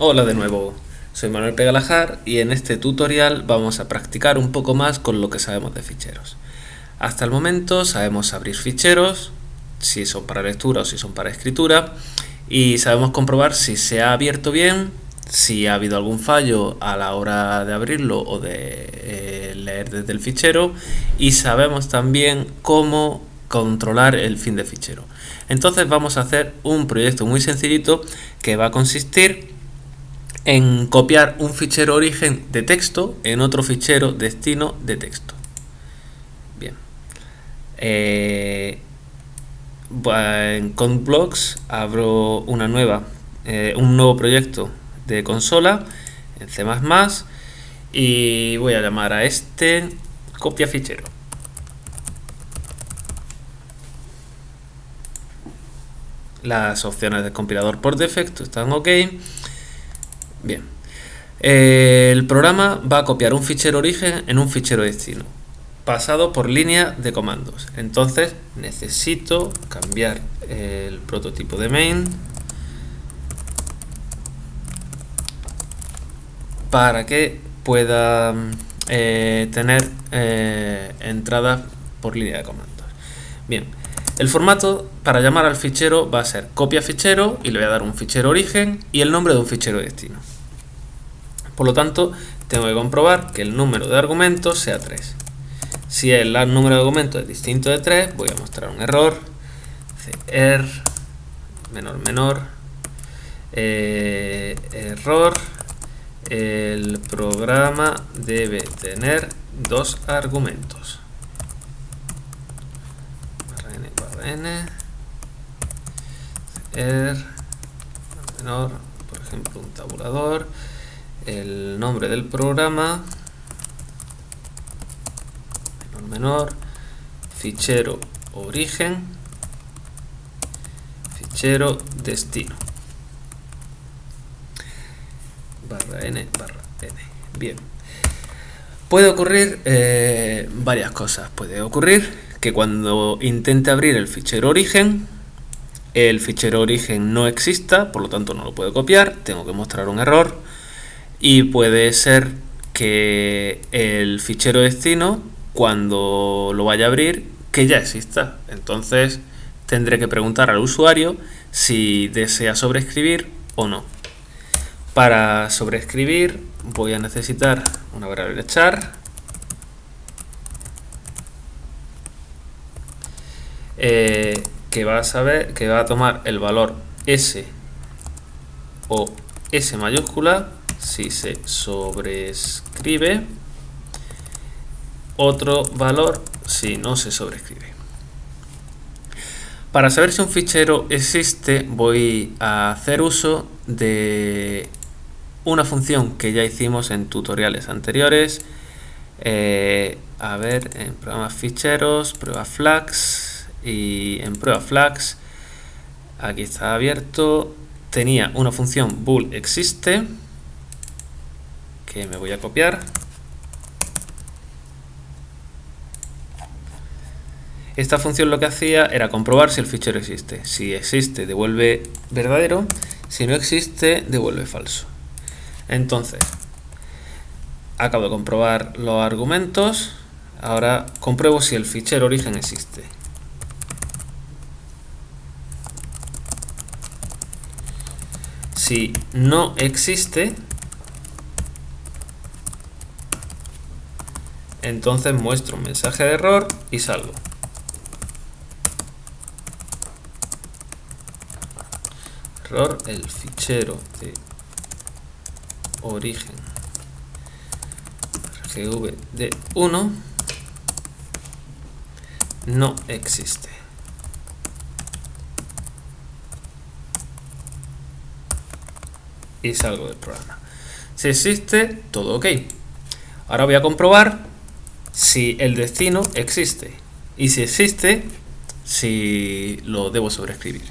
Hola de nuevo, soy Manuel Pegalajar y en este tutorial vamos a practicar un poco más con lo que sabemos de ficheros. Hasta el momento sabemos abrir ficheros, si son para lectura o si son para escritura, y sabemos comprobar si se ha abierto bien, si ha habido algún fallo a la hora de abrirlo o de leer desde el fichero, y sabemos también cómo controlar el fin de fichero. Entonces vamos a hacer un proyecto muy sencillito que va a consistir en copiar un fichero origen de texto en otro fichero destino de texto. Bien. En ContBlocks abro un nuevo proyecto de consola en C++ y voy a llamar a este copia fichero. Las opciones del compilador por defecto están ok. Bien, el programa va a copiar un fichero origen en un fichero destino, pasado por línea de comandos. Entonces necesito cambiar el prototipo de main para que pueda tener entradas por línea de comandos. Bien, el formato para llamar al fichero va a ser copia fichero y le voy a dar un fichero origen y el nombre de un fichero destino. Por lo tanto, tengo que comprobar que el número de argumentos sea 3. Si el número de argumentos es distinto de 3, voy a mostrar un error. Cr error. El programa debe tener 2 argumentos. N menor, por ejemplo, un tabulador. El nombre del programa menor, fichero origen, fichero destino, /n/n. Bien, puede ocurrir varias cosas. Puede ocurrir que cuando intente abrir el fichero origen no exista, por lo tanto no lo puedo copiar, tengo que mostrar un error. Y puede ser que el fichero destino, cuando lo vaya a abrir, que ya exista. Entonces tendré que preguntar al usuario si desea sobreescribir o no. Para sobreescribir voy a necesitar una variable char que va a tomar el valor s o s mayúscula si se sobrescribe, otro valor si no se sobrescribe. Para saber si un fichero existe, voy a hacer uso de una función que ya hicimos en tutoriales anteriores. A ver, en programas ficheros, prueba flags, y en prueba flags, aquí está abierto, tenía una función bool existe, que me voy a copiar. Esta función lo que hacía era comprobar si el fichero existe. Si existe, devuelve verdadero. Si no existe, devuelve falso. Entonces, acabo de comprobar los argumentos. Ahora compruebo si el fichero origen existe. Si no existe, entonces muestro un mensaje de error y salgo. Error, el fichero de origen RGB de 1 no existe. Y salgo del programa. Si existe, todo ok. Ahora voy a comprobar si el destino existe. Y si existe, si lo debo sobreescribir.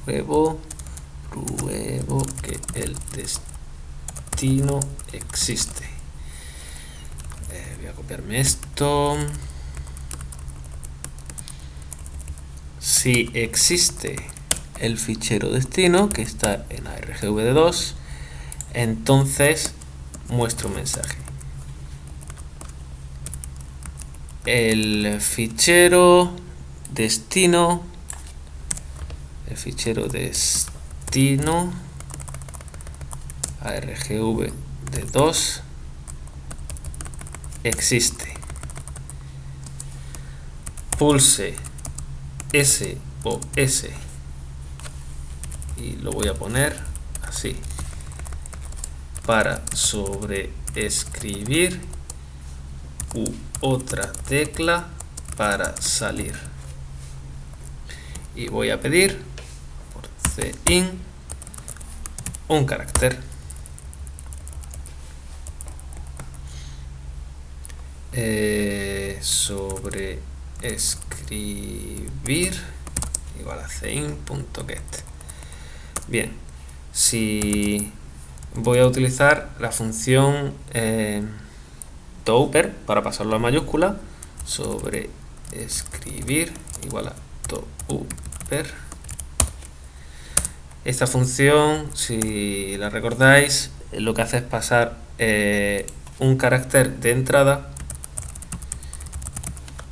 Pruebo que el destino existe. Voy a copiarme esto. Si existe el fichero destino que está en argv2, entonces muestro un mensaje. El fichero destino argv2 existe. Pulse SOS y lo voy a poner así para sobreescribir u otra tecla para salir, y voy a pedir por cin un carácter. Sobreescribir igual a cin.get. Bien, si voy a utilizar la función toUper para pasarlo a mayúscula, sobreescribir igual a toUper. Esta función, si la recordáis, lo que hace es pasar un carácter de entrada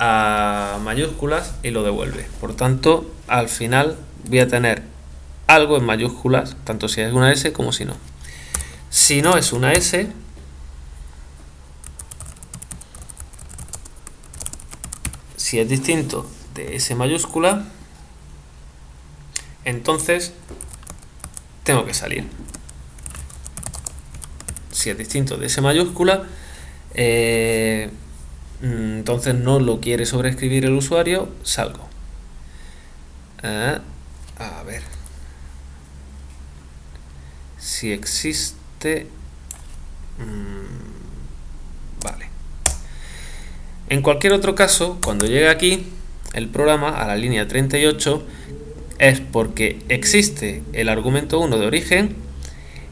a mayúsculas y lo devuelve. Por tanto, al final voy a tener algo en mayúsculas, tanto si es una S como si no. Si no es una S, si es distinto de S mayúscula, entonces tengo que salir. Si es distinto de S mayúscula, entonces no lo quiere sobreescribir el usuario, salgo. A ver si existe. Vale. En cualquier otro caso, cuando llegue aquí el programa a la línea 38, es porque existe el argumento 1 de origen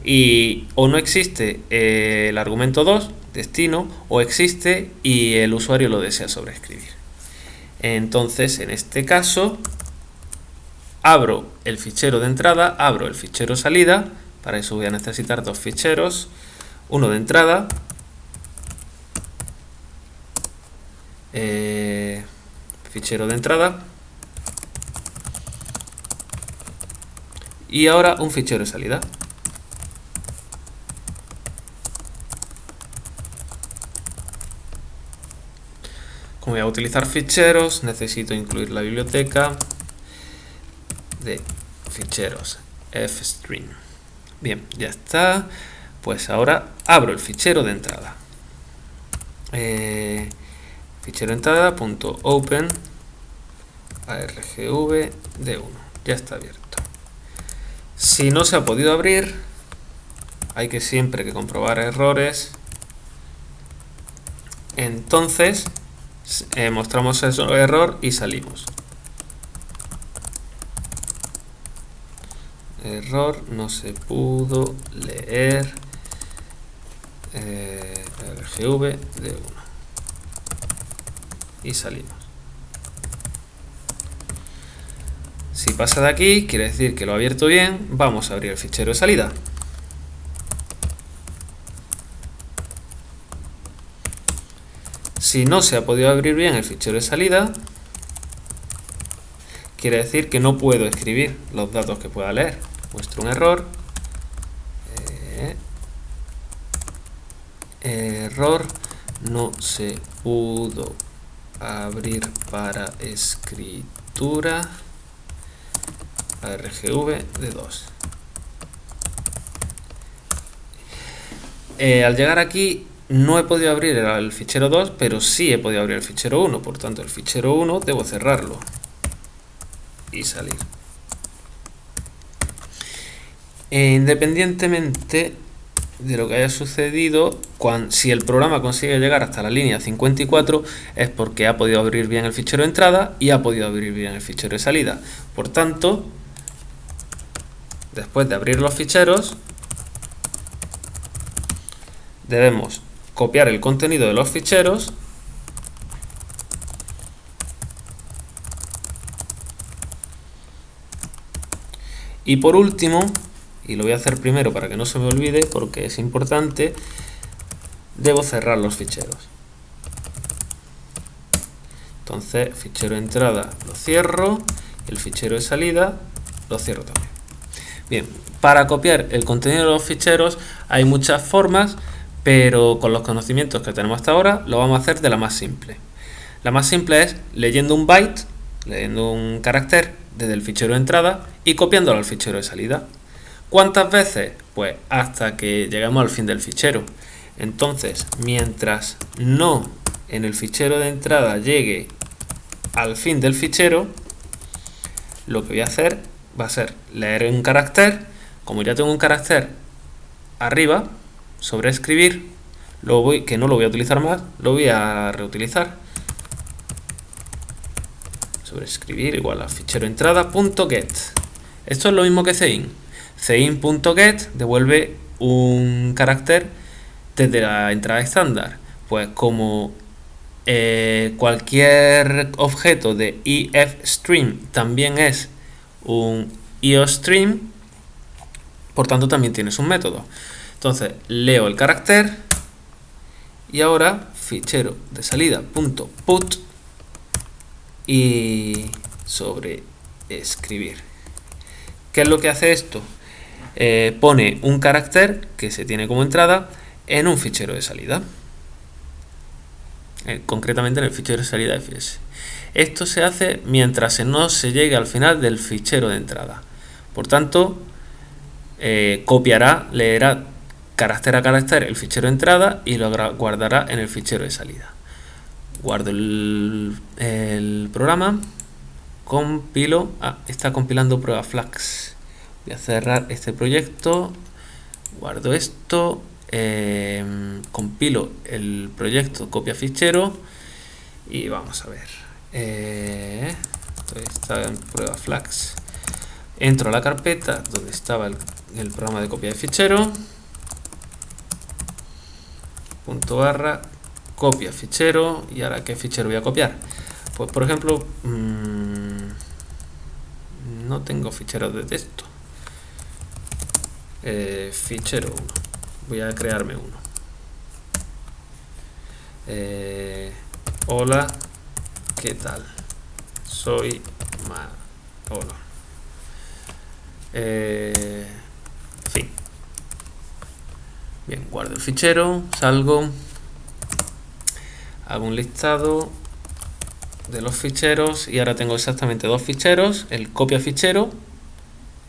y o no existe el argumento 2 destino, o existe y el usuario lo desea sobreescribir. Entonces, en este caso, abro el fichero de entrada, abro el fichero salida. Para eso voy a necesitar dos ficheros, uno de entrada, fichero de entrada, y ahora un fichero de salida. Como voy a utilizar ficheros, necesito incluir la biblioteca de ficheros fstring. Bien, ya está. Pues ahora abro el fichero de entrada. Fichero de entrada.open argv1. Ya está abierto. Si no se ha podido abrir, hay que siempre que comprobar errores. Entonces mostramos ese error y salimos. Error, no se pudo leer argv de 1 y salimos. Si pasa de aquí, quiere decir que lo ha abierto bien. Vamos a abrir el fichero de salida. Si no se ha podido abrir bien el fichero de salida, quiere decir que no puedo escribir los datos que pueda leer. Muestro un error. Error, no se pudo abrir para escritura argv de 2. Al llegar aquí no he podido abrir el fichero 2, pero sí he podido abrir el fichero 1. Por tanto, el fichero 1 debo cerrarlo y salir. Independientemente de lo que haya sucedido, si el programa consigue llegar hasta la línea 54, es porque ha podido abrir bien el fichero de entrada y ha podido abrir bien el fichero de salida. Por tanto, después de abrir los ficheros, debemos copiar el contenido de los ficheros Y por último, y lo voy a hacer primero para que no se me olvide porque es importante, debo cerrar los ficheros. Entonces, fichero de entrada lo cierro, el fichero de salida lo cierro también. Bien, para copiar el contenido de los ficheros hay muchas formas, pero con los conocimientos que tenemos hasta ahora lo vamos a hacer de la más simple. La más simple es leyendo un byte, leyendo un carácter desde el fichero de entrada y copiándolo al fichero de salida. ¿Cuántas veces? Pues hasta que lleguemos al fin del fichero. Entonces, mientras no en el fichero de entrada llegue al fin del fichero, lo que voy a hacer va a ser leer un carácter. Como ya tengo un carácter arriba, sobreescribir, que no lo voy a utilizar más, lo voy a reutilizar. Sobreescribir igual a fichero entrada.get. Esto es lo mismo que cin. Cin.get devuelve un carácter desde la entrada estándar. Pues como cualquier objeto de ifstream también es un iostream, por tanto también tienes un método. Entonces leo el carácter y ahora fichero de salida.put y sobreescribir. ¿Qué es lo que hace esto? Pone un carácter que se tiene como entrada en un fichero de salida, concretamente en el fichero de salida fs. Esto se hace mientras no se llegue al final del fichero de entrada. Por tanto, copiará, leerá carácter a carácter el fichero de entrada y lo guardará en el fichero de salida. Guardo el programa, compilo. Está compilando prueba Flax. Voy a cerrar este proyecto, guardo esto, compilo el proyecto copia fichero y vamos a ver. Está en prueba Flax. Entro a la carpeta donde estaba el programa de copia de fichero, /, copia fichero. Y ahora, ¿qué fichero voy a copiar? Pues por ejemplo, no tengo ficheros de texto. Fichero 1. Voy a crearme uno. Hola, ¿qué tal? Soy Manolo. Fin. Bien, guardo el fichero, salgo, hago un listado de los ficheros y ahora tengo exactamente dos ficheros: el copia fichero,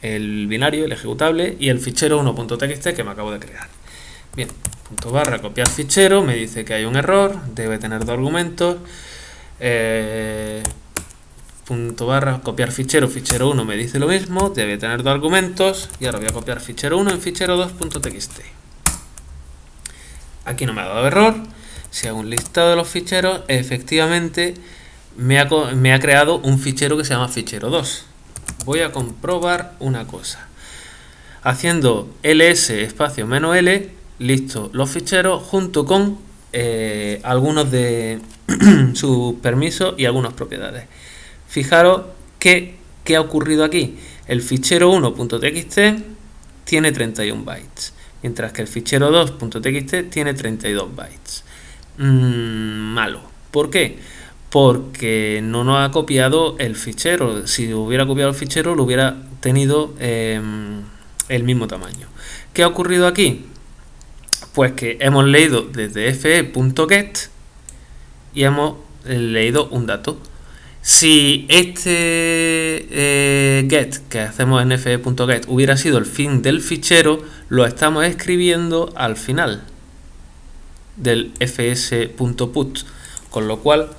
el binario, el ejecutable, y el fichero 1.txt que me acabo de crear. Bien, /, copiar fichero, me dice que hay un error, debe tener dos argumentos. Copiar fichero, fichero 1 me dice lo mismo, debe tener dos argumentos. Y ahora voy a copiar fichero 1 en fichero 2.txt. Aquí no me ha dado error. Si hago un listado de los ficheros, efectivamente me ha creado un fichero que se llama fichero 2. Voy a comprobar una cosa. Haciendo ls espacio -l, listo los ficheros junto con algunos de sus permisos y algunas propiedades. Fijaros qué ha ocurrido aquí. El fichero 1.txt tiene 31 bytes, mientras que el fichero 2.txt tiene 32 bytes. Malo. ¿Por qué? Porque no nos ha copiado el fichero. Si hubiera copiado el fichero, lo hubiera tenido el mismo tamaño. ¿Qué ha ocurrido aquí? Pues que hemos leído desde fe.get y hemos leído un dato. Si este get que hacemos en fe.get hubiera sido el fin del fichero, lo estamos escribiendo al final del fs.put, con lo cual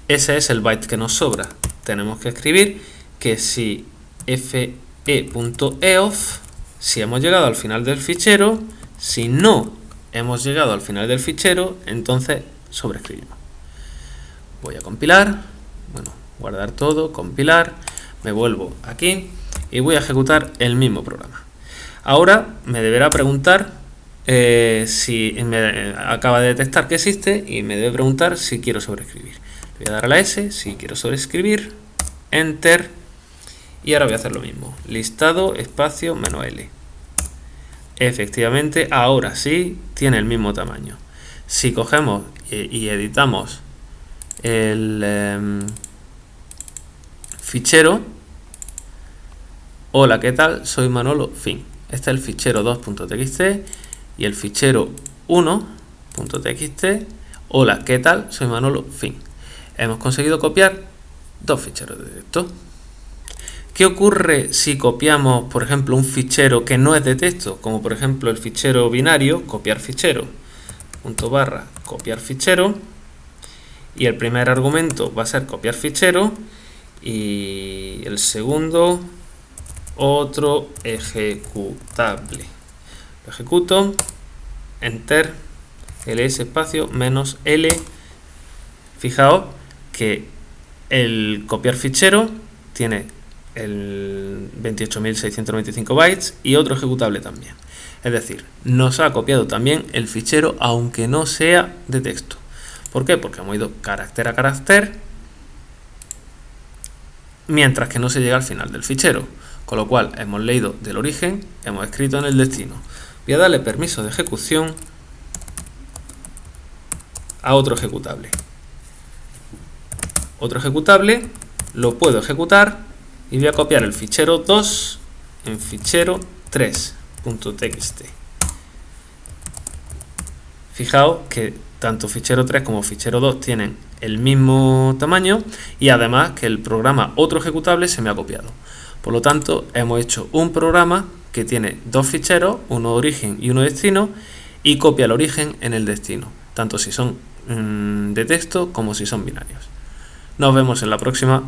ese es el byte que nos sobra. Tenemos que escribir que si fe.eof, si hemos llegado al final del fichero. Si no hemos llegado al final del fichero, entonces sobreescribimos. Voy a compilar, guardar todo, compilar, me vuelvo aquí y voy a ejecutar el mismo programa. Ahora me deberá preguntar si me acaba de detectar que existe y me debe preguntar si quiero sobreescribir. Le voy a dar a la S, si quiero sobreescribir, Enter, Y ahora voy a hacer lo mismo. Listado, espacio, -L. Efectivamente, ahora sí tiene el mismo tamaño. Si cogemos y editamos el fichero, hola, ¿qué tal? Soy Manolo, fin. Este es el fichero 2.txt y el fichero 1.txt, hola, ¿qué tal? Soy Manolo, fin. Hemos conseguido copiar dos ficheros de texto. ¿Qué ocurre si copiamos, por ejemplo, un fichero que no es de texto? Como por ejemplo el fichero binario, copiar fichero, copiar fichero, y el primer argumento va a ser copiar fichero y el segundo otro ejecutable. Lo ejecuto, enter, ls espacio -L. Fijaos que el copiar fichero tiene el 28.695 bytes y otro ejecutable también. Es decir, nos ha copiado también el fichero aunque no sea de texto. ¿Por qué? Porque hemos ido carácter a carácter mientras que no se llega al final del fichero. Con lo cual hemos leído del origen, hemos escrito en el destino. Voy a darle permiso de ejecución a otro ejecutable. Otro ejecutable lo puedo ejecutar y voy a copiar el fichero 2 en fichero 3.txt. Fijaos que tanto fichero 3 como fichero 2 tienen el mismo tamaño y además que el programa otro ejecutable se me ha copiado. Por lo tanto, hemos hecho un programa que tiene dos ficheros, uno origen y uno destino, y copia el origen en el destino, tanto si son de texto como si son binarios. Nos vemos en la próxima.